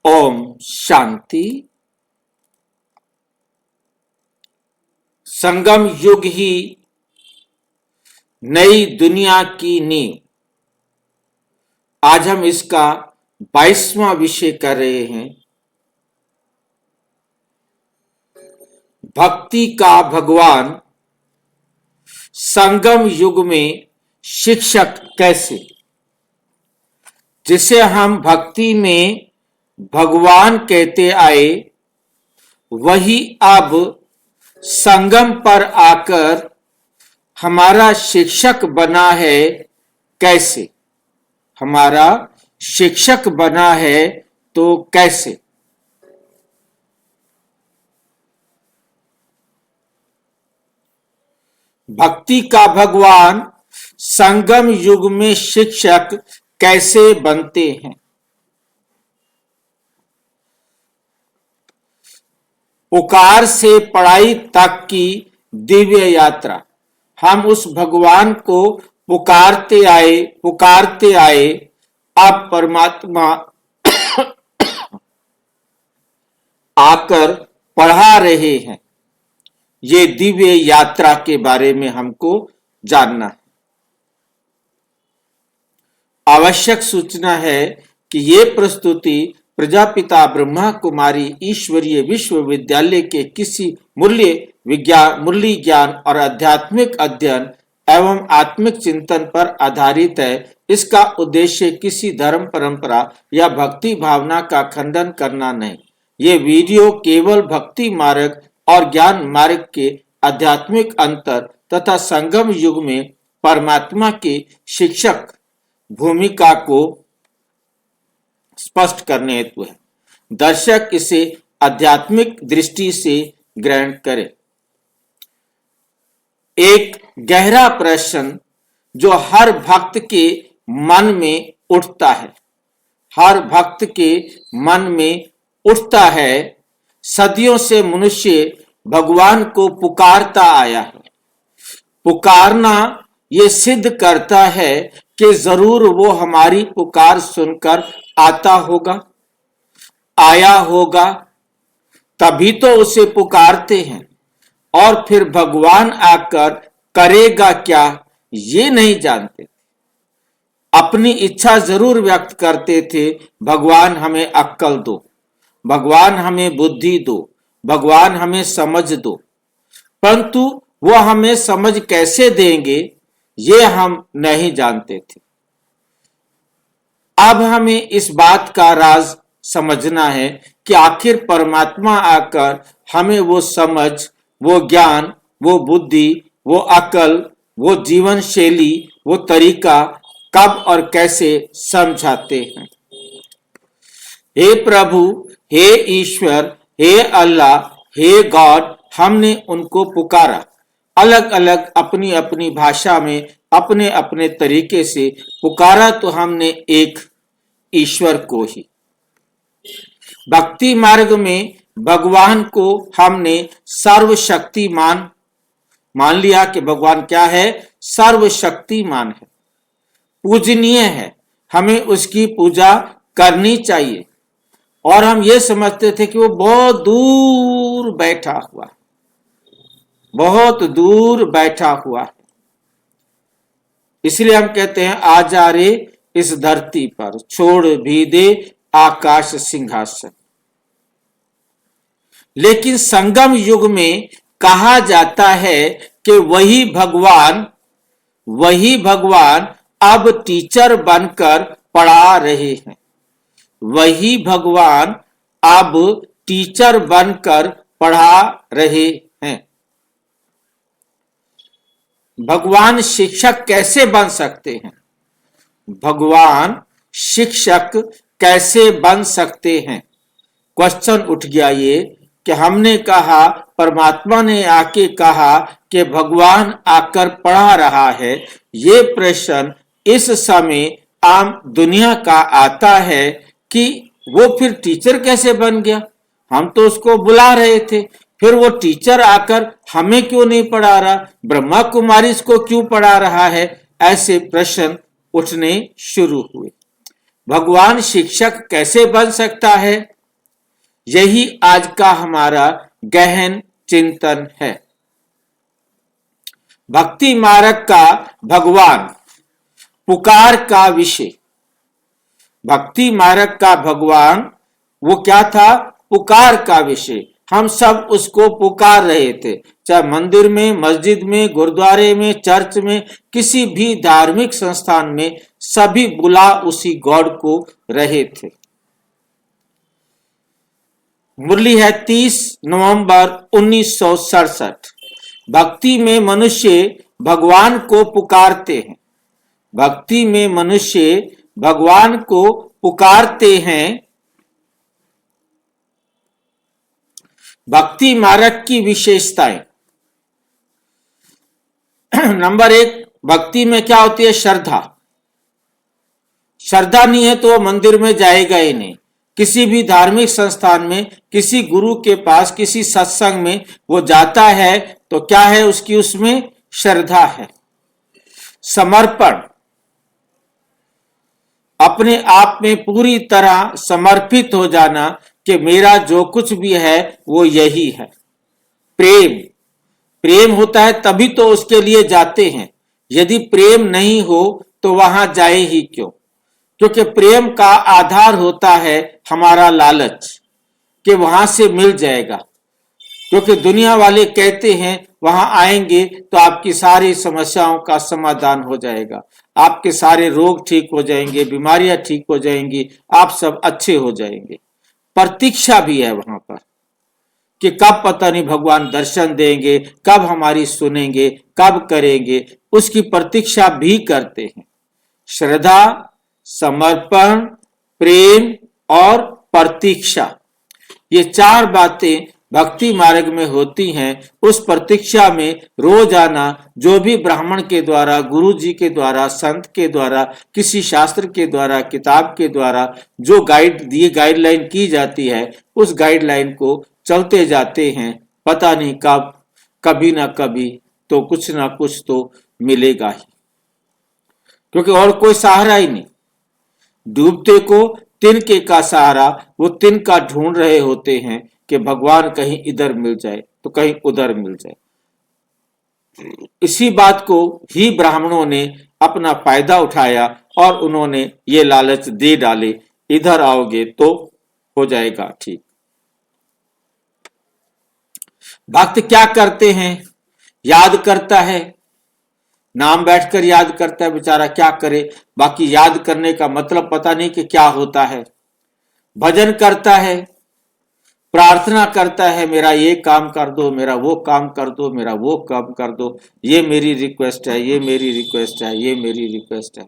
ओम शांति। संगम युग ही नई दुनिया की नींव। आज हम इसका 22वां विषय कर रहे हैं। भक्ति का भगवान संगम युग में शिक्षक कैसे, जिसे हम भक्ति में भगवान कहते आए, वही अब संगम पर आकर हमारा शिक्षक बना है। कैसे हमारा शिक्षक बना है तो कैसे? भक्ति का भगवान संगम युग में शिक्षक कैसे बनते हैं? पुकार से पढ़ाई तक की दिव्य यात्रा। हम उस भगवान को पुकारते आए। अब परमात्मा आकर पढ़ा रहे हैं। ये दिव्य यात्रा के बारे में हमको जानना है। आवश्यक सूचना है कि ये प्रस्तुति प्रजापिता ब्रह्मा कुमारी ईश्वरीय विश्वविद्यालय के किसी मूल्य ज्ञान और आध्यात्मिक अध्ययन एवं आत्मिक चिंतन पर आधारित है। इसका उद्देश्य किसी धर्म परंपरा या भक्ति भावना का खंडन करना नहीं। ये वीडियो केवल भक्ति मार्ग और ज्ञान मार्ग के आध्यात्मिक अंतर तथा संगम युग में परमात्मा के शिक्षक भूमिका को स्पष्ट करने हेतु है। दर्शक इसे आध्यात्मिक दृष्टि से ग्रहण करें। एक गहरा प्रश्न जो हर भक्त के मन में उठता है, सदियों से मनुष्य भगवान को पुकारता आया है। पुकारना ये सिद्ध करता है कि जरूर वो हमारी पुकार सुनकर आया होगा, तभी तो उसे पुकारते हैं। और फिर भगवान आकर करेगा क्या, ये नहीं जानते। अपनी इच्छा जरूर व्यक्त करते थे, भगवान हमें अक्ल दो, भगवान हमें बुद्धि दो, भगवान हमें समझ दो। परंतु वो हमें समझ कैसे देंगे, ये हम नहीं जानते थे। अब हमें इस बात का राज समझना है कि आखिर परमात्मा आकर हमें वो समझ, वो ज्ञान, वो बुद्धि, वो अकल, वो जीवन शैली, वो तरीका कब और कैसे समझाते हैं। हे प्रभु, हे ईश्वर, हे अल्लाह, हे गॉड, हमने उनको पुकारा। अलग अलग अपनी अपनी भाषा में अपने अपने तरीके से पुकारा, तो हमने एक ईश्वर को ही। भक्ति मार्ग में भगवान को हमने सर्वशक्तिमान मान लिया कि भगवान क्या है? सर्वशक्तिमान है, पूजनीय है, हमें उसकी पूजा करनी चाहिए। और हम ये समझते थे कि वो बहुत दूर बैठा हुआ है। इसलिए हम कहते हैं, आ जा रे इस धरती पर, छोड़ भी दे आकाश सिंहासन। लेकिन संगम युग में कहा जाता है कि वही भगवान अब टीचर बनकर पढ़ा रहे हैं। वही भगवान अब टीचर बनकर पढ़ा रहे हैं। भगवान शिक्षक कैसे बन सकते हैं? भगवान शिक्षक कैसे बन सकते हैं? क्वेश्चन उठ गया ये कि हमने कहा, परमात्मा ने आके कहा कि भगवान आकर पढ़ा रहा है। ये प्रश्न इस समय आम दुनिया का आता है कि वो फिर टीचर कैसे बन गया? हम तो उसको बुला रहे थे, फिर वो टीचर आकर हमें क्यों नहीं पढ़ा रहा? ब्रह्मा कुमारी इसको क्यों पढ़ा रहा है? ऐसे प्रश्न उठने शुरू हुए। भगवान शिक्षक कैसे बन सकता है? यही आज का हमारा गहन चिंतन है। भक्ति मार्ग का भगवान पुकार का विषय। भक्ति मार्ग का भगवान वो क्या था? पुकार का विषय। हम सब उसको पुकार रहे थे, चाहे मंदिर में, मस्जिद में, गुरुद्वारे में, चर्च में, किसी भी धार्मिक संस्थान में, सभी बुला उसी गॉड को रहे थे। मुरली है 30 नवंबर 1967। भक्ति में मनुष्य भगवान को पुकारते हैं। भक्ति में मनुष्य भगवान को पुकारते हैं। भक्ति मार्ग की विशेषताएं। नंबर 1, भक्ति में क्या होती है? श्रद्धा। श्रद्धा नहीं है तो वो मंदिर में जाएगा ही नहीं। किसी भी धार्मिक संस्थान में, किसी गुरु के पास, किसी सत्संग में वो जाता है तो क्या है उसकी? उसमें श्रद्धा है। समर्पण, अपने आप में पूरी तरह समर्पित हो जाना कि मेरा जो कुछ भी है वो यही है। प्रेम, प्रेम होता है तभी तो उसके लिए जाते हैं। यदि प्रेम नहीं हो तो वहां जाए ही क्यों? क्योंकि प्रेम का आधार होता है हमारा लालच कि वहां से मिल जाएगा। क्योंकि दुनिया वाले कहते हैं वहां आएंगे तो आपकी सारी समस्याओं का समाधान हो जाएगा, आपके सारे रोग ठीक हो जाएंगे, बीमारियां ठीक हो जाएंगी, आप सब अच्छे हो जाएंगे। प्रतीक्षा भी है वहां पर कि कब पता नहीं भगवान दर्शन देंगे, कब हमारी सुनेंगे, कब करेंगे, उसकी प्रतीक्षा भी करते हैं। श्रद्धा, समर्पण, प्रेम और प्रतीक्षा, ये 4 बातें भक्ति मार्ग में होती हैं। उस प्रतीक्षा में रोजाना जो भी ब्राह्मण के द्वारा, गुरु जी के द्वारा, संत के द्वारा, किसी शास्त्र के द्वारा, किताब के द्वारा जो गाइडलाइन की जाती है, उस गाइडलाइन को चलते जाते हैं। पता नहीं कब, कभी ना कभी तो कुछ ना कुछ तो मिलेगा ही, क्योंकि और कोई सहारा ही नहीं। डूबते को तिनके का सहारा, वो तिनका ढूंढ रहे होते हैं कि भगवान कहीं इधर मिल जाए तो कहीं उधर मिल जाए। इसी बात को ही ब्राह्मणों ने अपना फायदा उठाया और उन्होंने ये लालच दे डाले, इधर आओगे तो हो जाएगा ठीक। भक्त क्या करते हैं? याद करता है, नाम बैठकर याद करता है, बेचारा क्या करे, बाकी याद करने का मतलब पता नहीं कि क्या होता है। भजन करता है, प्रार्थना करता है, मेरा ये काम कर दो, मेरा वो काम कर दो, मेरा वो काम कर दो, ये मेरी रिक्वेस्ट है, ये मेरी रिक्वेस्ट है, ये मेरी रिक्वेस्ट है।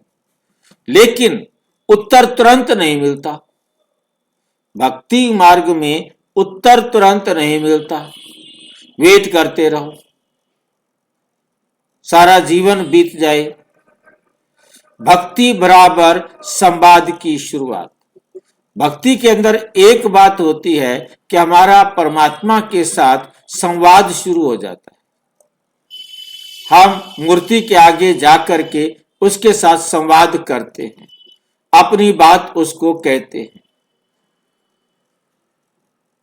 लेकिन उत्तर तुरंत नहीं मिलता। भक्ति मार्ग में उत्तर तुरंत नहीं मिलता। वेट करते रहो, सारा जीवन बीत जाए। भक्ति बराबर संवाद की शुरुआत। भक्ति के अंदर एक बात होती है कि हमारा परमात्मा के साथ संवाद शुरू हो जाता है। हम मूर्ति के आगे जाकर के उसके साथ संवाद करते हैं, अपनी बात उसको कहते हैं।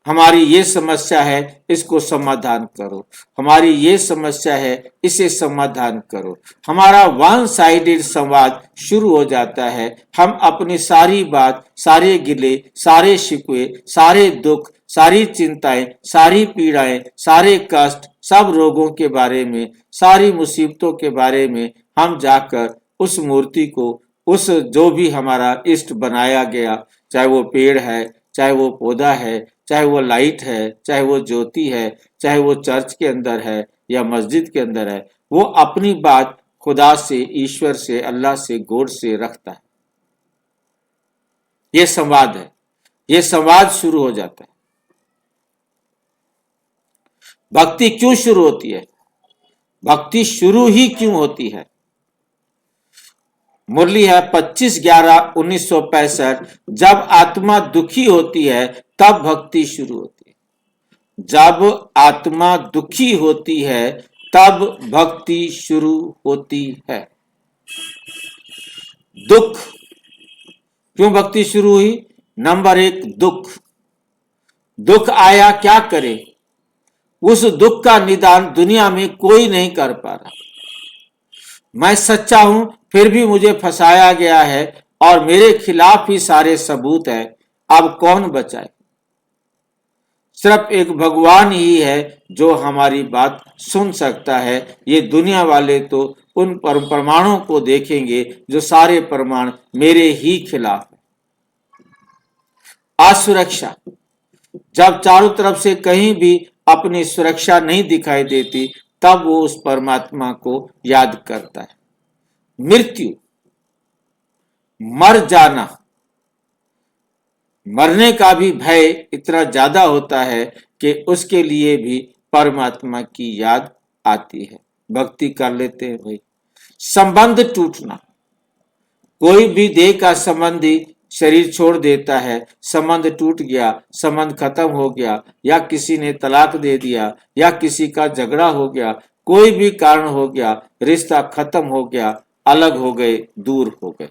हमारी ये समस्या है, इसको समाधान करो, हमारी ये समस्या है, इसे समाधान करो। हमारा वन साइडेड संवाद शुरू हो जाता है। हम अपनी सारी बात, सारे गिले, सारे शिकवे, सारे दुख, सारी चिंताएं, सारी पीड़ाएं, सारे कष्ट, सब रोगों के बारे में, सारी मुसीबतों के बारे में हम जाकर उस मूर्ति को, उस जो भी हमारा इष्ट बनाया गया, चाहे वो पेड़ है, चाहे वो पौधा है, चाहे वो लाइट है, चाहे वो ज्योति है, चाहे वो चर्च के अंदर है या मस्जिद के अंदर है, वो अपनी बात खुदा से, ईश्वर से, अल्लाह से, गॉड से रखता है। ये संवाद है, ये संवाद शुरू हो जाता है। भक्ति क्यों शुरू होती है? भक्ति शुरू ही क्यों होती है? मुरली है 25/11/1965। जब आत्मा दुखी होती है तब भक्ति शुरू होती है। जब आत्मा दुखी होती है तब भक्ति शुरू होती है। दुख क्यों भक्ति शुरू हुई? नंबर एक, दुख। दुख आया, क्या करे? उस दुख का निदान दुनिया में कोई नहीं कर पा रहा। मैं सच्चा हूं, फिर भी मुझे फंसाया गया है और मेरे खिलाफ ही सारे सबूत है। अब कौन बचाए? सिर्फ एक भगवान ही है जो हमारी बात सुन सकता है। ये दुनिया वाले तो उन प्रमाणों को देखेंगे जो सारे प्रमाण मेरे ही खिलाफ है। असुरक्षा। जब चारों तरफ से कहीं भी अपनी सुरक्षा नहीं दिखाई देती, तब वो उस परमात्मा को याद करता है। मृत्यु, मर जाना। मरने का भी भय इतना ज्यादा होता है कि उसके लिए भी परमात्मा की याद आती है। भक्ति कर लेते हैं भाई। संबंध टूटना। कोई भी देह का संबंधी शरीर छोड़ देता है, संबंध टूट गया, संबंध खत्म हो गया, या किसी ने तलाक दे दिया, या किसी का झगड़ा हो गया, कोई भी कारण हो गया, रिश्ता खत्म हो गया, अलग हो गए, दूर हो गए।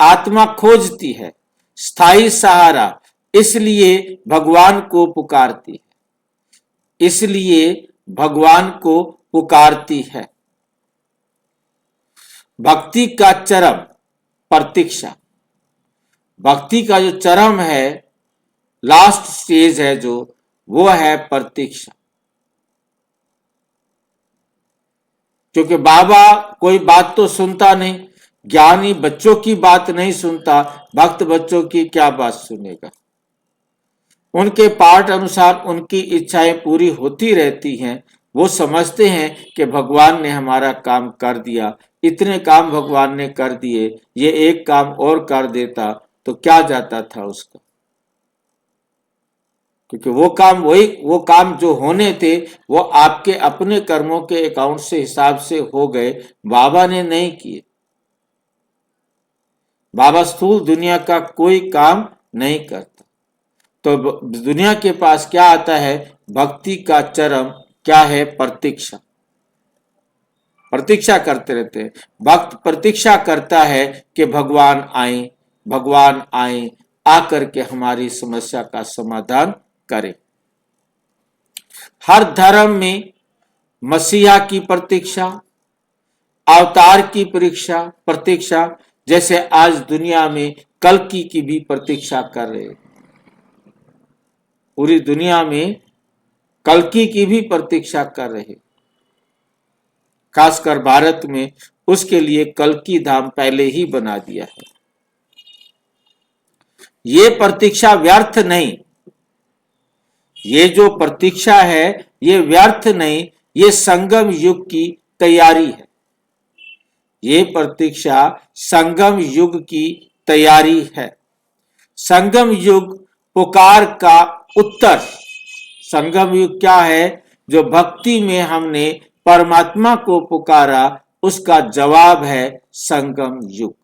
आत्मा खोजती है स्थायी सहारा, इसलिए भगवान को पुकारती है। इसलिए भगवान को पुकारती है। भक्ति का चरम, प्रतीक्षा। भक्ति का जो चरम है, लास्ट स्टेज है जो, वो है प्रतीक्षा। क्योंकि बाबा कोई बात तो सुनता नहीं, ज्ञानी बच्चों की बात नहीं सुनता, भक्त बच्चों की क्या बात सुनेगा? उनके पाठ अनुसार उनकी इच्छाएं पूरी होती रहती हैं। वो समझते हैं कि भगवान ने हमारा काम कर दिया, इतने काम भगवान ने कर दिए, ये एक काम और कर देता तो क्या जाता था उसका? क्योंकि वो काम जो होने थे वो आपके अपने कर्मों के अकाउंट से, हिसाब से हो गए, बाबा ने नहीं किए। बाबा स्थूल दुनिया का कोई काम नहीं करता। तो दुनिया के पास क्या आता है? भक्ति का चरम क्या है? प्रतीक्षा। प्रतीक्षा करते रहते हैं। भक्त प्रतीक्षा करता है कि भगवान आए, भगवान आए, आकर के हमारी समस्या का समाधान करे। हर धर्म में मसीहा की प्रतीक्षा, अवतार की प्रतीक्षा, जैसे आज दुनिया में कल्कि की भी प्रतीक्षा कर रहे। पूरी दुनिया में कल्कि की भी प्रतीक्षा कर रहे। खासकर भारत में उसके लिए कल्कि धाम पहले ही बना दिया है। ये प्रतीक्षा व्यर्थ नहीं, ये जो प्रतीक्षा है ये व्यर्थ नहीं, ये संगम युग की तैयारी है। ये प्रतीक्षा संगम युग की तैयारी है। संगम युग पुकार का उत्तर। संगम युग क्या है? जो भक्ति में हमने परमात्मा को पुकारा, उसका जवाब है संगम युग।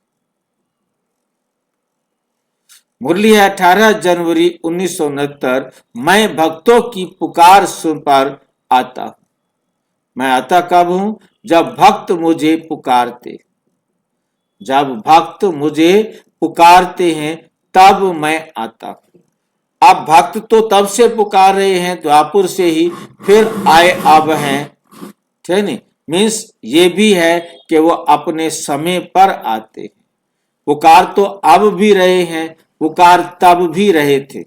मुरली है 18 जनवरी 1969। मैं भक्तों की पुकार सुन पर आता हूं। मैं आता कब हूं? जब भक्त मुझे पुकारते। जब भक्त मुझे पुकारते हैं तब मैं आता हूं। अब भक्त तो तब से पुकार रहे हैं, द्वापुर से ही, फिर आए अब हैं, ठीक नहीं? मीन्स ये भी है कि वो अपने समय पर आते हैं। पुकार तो अब भी रहे हैं, पुकार तब भी रहे थे।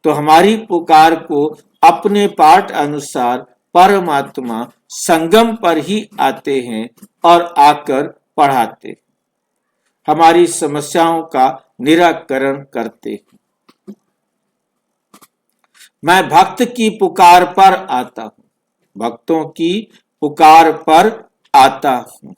तो हमारी पुकार को अपने पाठ अनुसार परमात्मा संगम पर ही आते हैं और आकर पढ़ाते, हमारी समस्याओं का निराकरण करते हैं। मैं भक्त की पुकार पर आता हूं। भक्तों की पुकार पर आता हूं।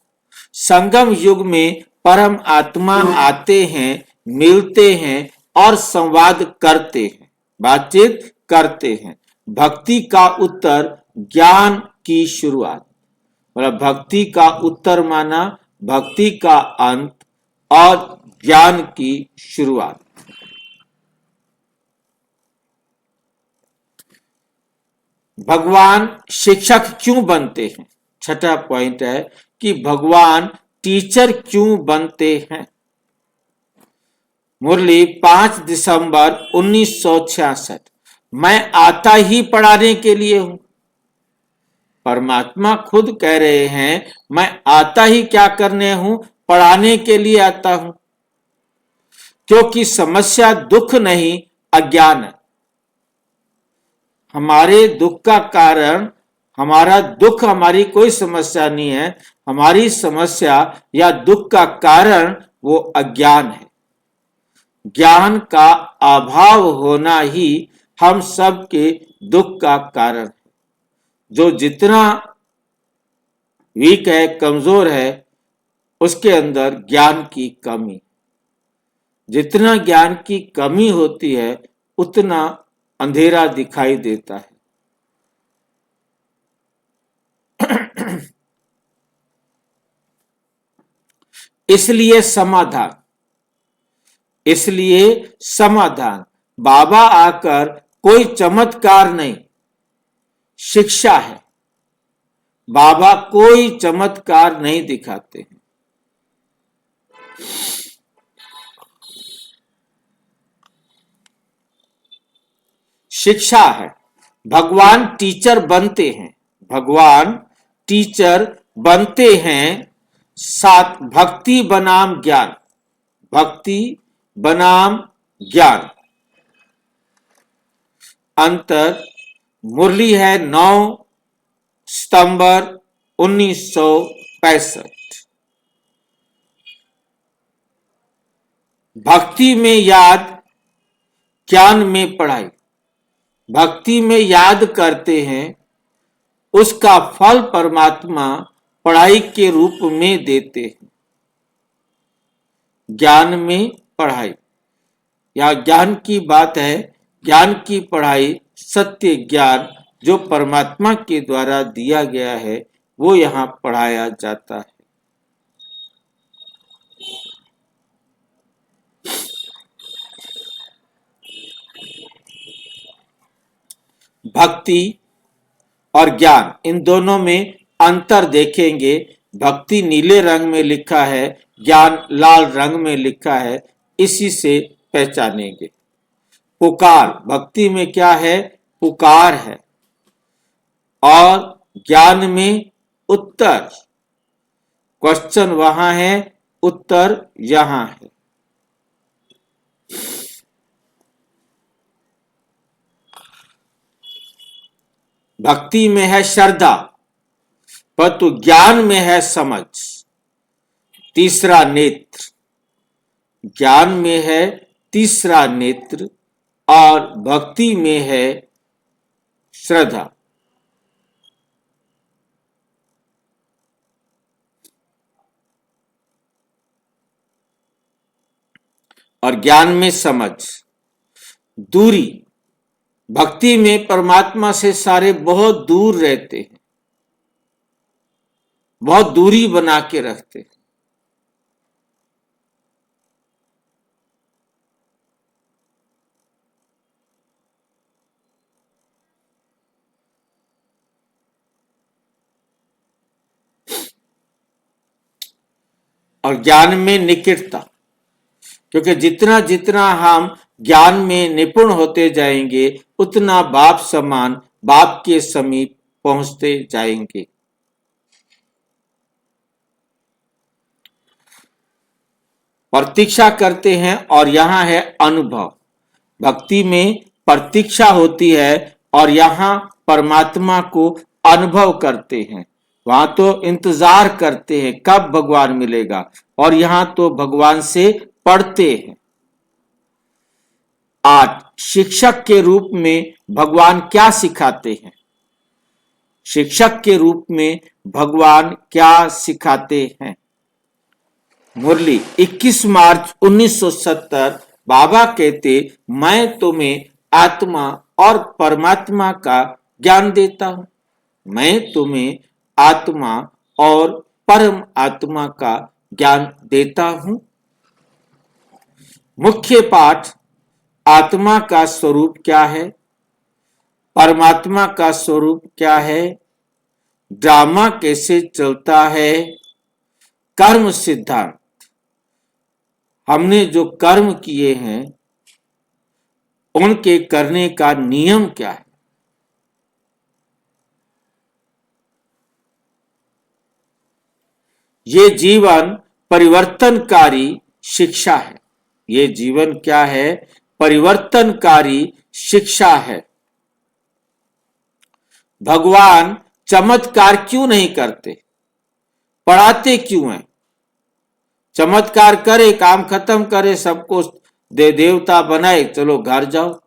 संगम युग में परम आत्मा आते हैं, मिलते हैं और संवाद करते हैं, बातचीत करते हैं। भक्ति का उत्तर, ज्ञान की शुरुआत। मतलब भक्ति का उत्तर माना भक्ति का अंत और ज्ञान की शुरुआत। भगवान शिक्षक क्यों बनते हैं? छठा पॉइंट है कि भगवान टीचर क्यों बनते हैं। मुरली 5 दिसंबर 1966। मैं आता ही पढ़ाने के लिए हूं। परमात्मा खुद कह रहे हैं, मैं आता ही क्या करने हूं? पढ़ाने के लिए आता हूं। क्योंकि समस्या दुख नहीं, अज्ञान है। हमारे दुख का कारण, हमारा दुख हमारी कोई समस्या नहीं है। हमारी समस्या या दुख का कारण वो अज्ञान है। ज्ञान का अभाव होना ही हम सब के दुख का कारण है। जो जितना वीक है, कमजोर है, उसके अंदर ज्ञान की कमी। जितना ज्ञान की कमी होती है उतना अंधेरा दिखाई देता है। इसलिए समाधान, इसलिए समाधान, बाबा आकर कोई चमत्कार नहीं, शिक्षा है। बाबा कोई चमत्कार नहीं दिखाते हैं। शिक्षा है। भगवान टीचर बनते हैं, भगवान टीचर बनते हैं। साथ भक्ति बनाम ज्ञान, भक्ति बनाम ज्ञान। अंतर मुरली है 9 सितंबर 1965। भक्ति में याद, ज्ञान में पढ़ाई। भक्ति में याद करते हैं, उसका फल परमात्मा पढ़ाई के रूप में देते हैं। ज्ञान में पढ़ाई, या ज्ञान की बात है, ज्ञान की पढ़ाई, सत्य ज्ञान जो परमात्मा के द्वारा दिया गया है वो यहाँ पढ़ाया जाता है। भक्ति और ज्ञान, इन दोनों में अंतर देखेंगे। भक्ति नीले रंग में लिखा है, ज्ञान लाल रंग में लिखा है, इसी से पहचानेंगे। पुकार, भक्ति में क्या है? पुकार है। और ज्ञान में उत्तर, क्वेश्चन वहां है, उत्तर यहां है। भक्ति में है श्रद्धा, परंतु ज्ञान में है समझ, तीसरा नेत्र। ज्ञान में है तीसरा नेत्र और भक्ति में है श्रद्धा। और ज्ञान में समझ। दूरी, भक्ति में परमात्मा से सारे बहुत दूर रहते हैं, बहुत दूरी बना के रखते हैं। और ज्ञान में निकटता, क्योंकि जितना जितना हम ज्ञान में निपुण होते जाएंगे उतना बाप समान, बाप के समीप पहुंचते जाएंगे। प्रतीक्षा करते हैं और यहां है अनुभव। भक्ति में प्रतीक्षा होती है और यहां परमात्मा को अनुभव करते हैं। वहां तो इंतजार करते हैं कब भगवान मिलेगा, और यहां तो भगवान से पढ़ते हैं। आज शिक्षक के रूप में भगवान क्या सिखाते हैं? शिक्षक के रूप में भगवान क्या सिखाते हैं? मुरली 21 मार्च 1970। बाबा कहते, मैं तुम्हें आत्मा और परमात्मा का ज्ञान देता हूं। मैं तुम्हें आत्मा और परम आत्मा का ज्ञान देता हूं। मुख्य पाठ, आत्मा का स्वरूप क्या है, परमात्मा का स्वरूप क्या है, ड्रामा कैसे चलता है, कर्म सिद्धांत। हमने जो कर्म किए हैं उनके करने का नियम क्या है। ये जीवन परिवर्तनकारी शिक्षा है। ये जीवन क्या है? परिवर्तनकारी शिक्षा है। भगवान चमत्कार क्यों नहीं करते? पढ़ाते क्यों हैं? चमत्कार करे, काम खत्म करे, सबको देवता बनाए, चलो घर जाओ।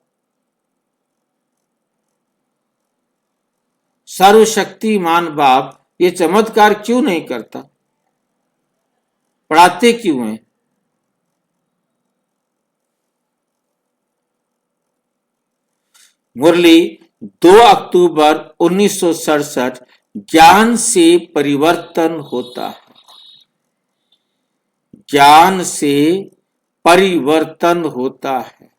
सर्वशक्तिमान बाप ये चमत्कार क्यों नहीं करता? पढ़ाते क्यों हैं? मुरली 2 अक्टूबर 1967। ज्ञान से परिवर्तन होता है। ज्ञान से परिवर्तन होता है।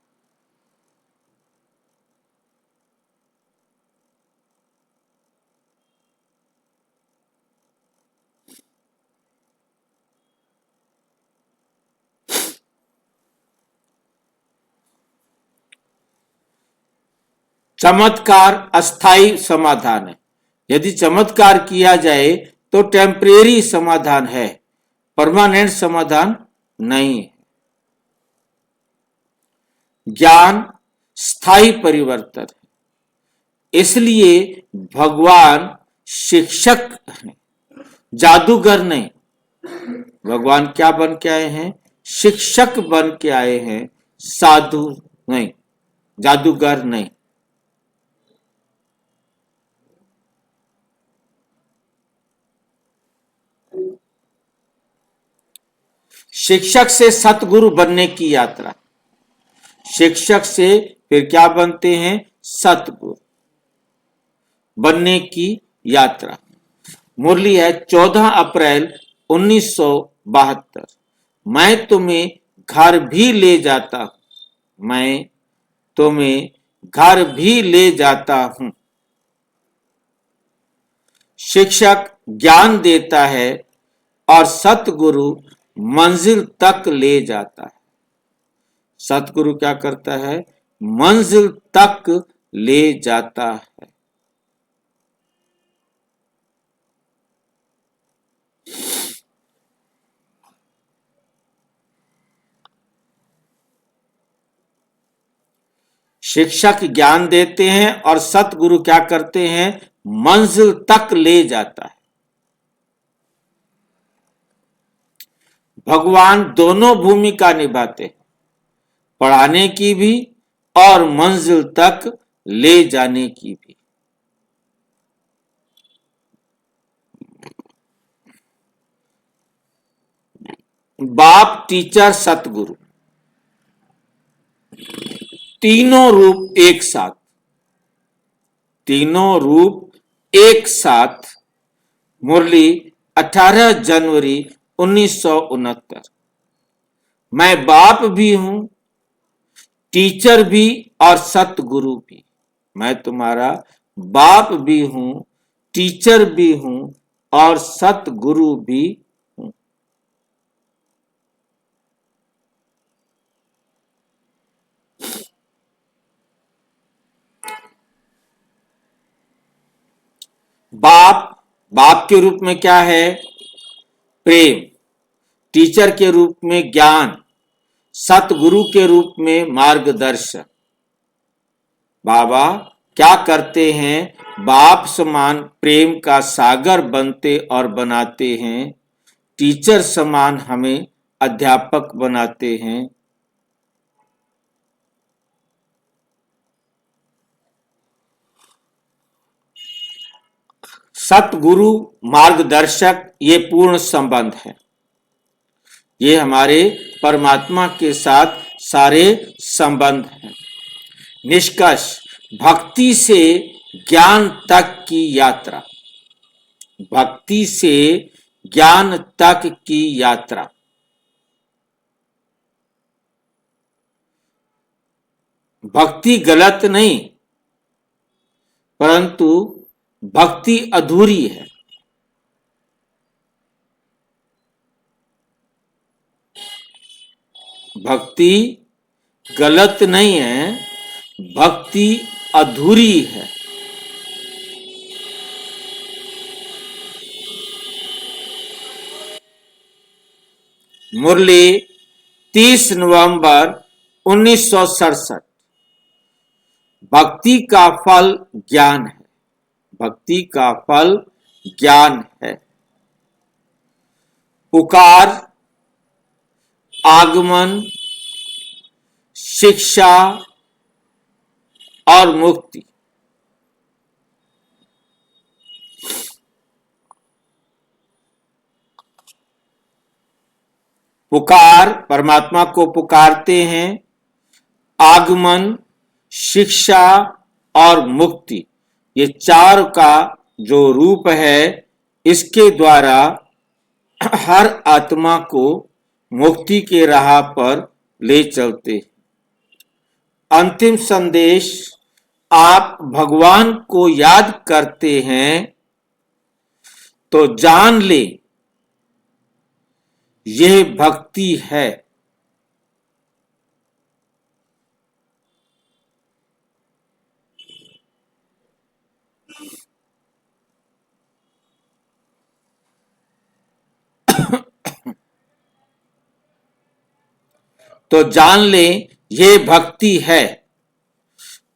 चमत्कार अस्थाई समाधान है। यदि चमत्कार किया जाए तो टेम्परेरी समाधान है, परमानेंट समाधान नहीं है। ज्ञान स्थायी परिवर्तन है। इसलिए भगवान शिक्षक हैं, जादूगर नहीं। भगवान क्या बन के आए हैं? शिक्षक बन के आए हैं, साधु नहीं, जादूगर नहीं। शिक्षक से सतगुरु बनने की यात्रा। शिक्षक से फिर क्या बनते हैं? सतगुरु बनने की यात्रा। मुरली है 14 अप्रैल 1972। मैं तुम्हें घर भी ले जाता हूं। मैं तुम्हें घर भी ले जाता हूं। शिक्षक ज्ञान देता है और सतगुरु मंजिल तक ले जाता है। सतगुरु क्या करता है? मंजिल तक ले जाता है। शिक्षक ज्ञान देते हैं और सतगुरु क्या करते हैं? मंजिल तक ले जाता है। भगवान दोनों भूमिका निभाते हैं, पढ़ाने की भी और मंजिल तक ले जाने की भी। बाप, टीचर, सतगुरु तीनों रूप एक साथ। तीनों रूप एक साथ। मुरली 18 जनवरी 1969। मैं बाप भी हूं, टीचर भी और सतगुरु भी। मैं तुम्हारा बाप भी हूं, टीचर भी हूं और सतगुरु भी हूं। बाप, बाप के रूप में क्या है? प्रेम। टीचर के रूप में ज्ञान। सतगुरु के रूप में मार्गदर्शन। बाबा क्या करते हैं? बाप समान प्रेम का सागर बनते और बनाते हैं। टीचर समान हमें अध्यापक बनाते हैं। सतगुरु मार्गदर्शक, ये पूर्ण संबंध है। ये हमारे परमात्मा के साथ सारे संबंध हैं। निष्कर्ष, भक्ति से ज्ञान तक की यात्रा। भक्ति से ज्ञान तक की यात्रा। भक्ति गलत नहीं, परंतु भक्ति अधूरी है। भक्ति गलत नहीं है, भक्ति अधूरी है। मुरली 30 नवंबर 1967। भक्ति का फल ज्ञान है, भक्ति का फल ज्ञान है। पुकार, आगमन, शिक्षा और मुक्ति। पुकार, परमात्मा को पुकारते हैं। आगमन, शिक्षा और मुक्ति, ये चार का जो रूप है, इसके द्वारा हर आत्मा को मुक्ति के राह पर ले चलते। अंतिम संदेश, आप भगवान को याद करते हैं तो जान ले यह भक्ति है। तो जान ले ये भक्ति है।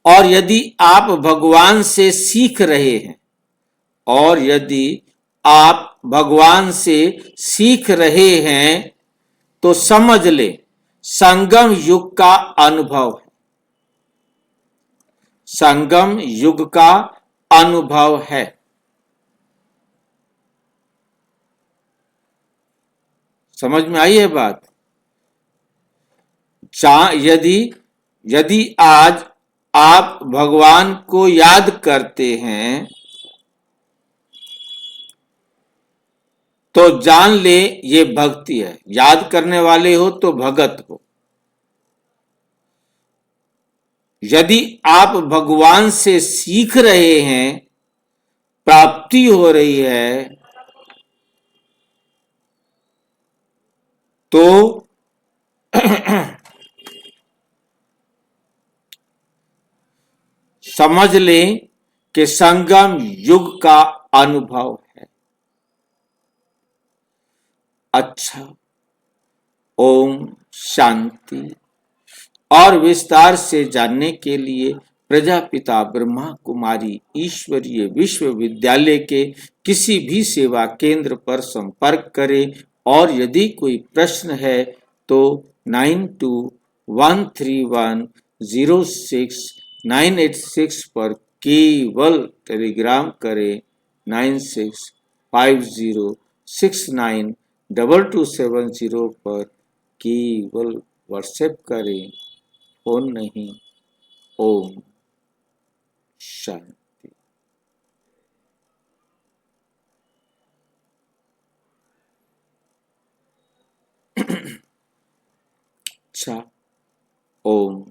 और यदि आप भगवान से सीख रहे हैं, और यदि आप भगवान से सीख रहे हैं तो समझ ले संगम युग का अनुभव है, संगम युग का अनुभव है। समझ में आई है बात? यदि यदि आज आप भगवान को याद करते हैं तो जान ले ये भक्ति है। याद करने वाले हो तो भगत हो। यदि आप भगवान से सीख रहे हैं, प्राप्ति हो रही है, तो समझ लें कि संगम युग का अनुभव है। अच्छा, ओम शांति। और विस्तार से जानने के लिए प्रजापिता ब्रह्मा कुमारी ईश्वरीय विश्वविद्यालय के किसी भी सेवा केंद्र पर संपर्क करें। और यदि कोई प्रश्न है तो 9213106986 पर केवल टेलीग्राम करें। 9650692270 पर केवल व्हाट्सएप करें, फोन नहीं। ओम शांति। अच्छा, ओम।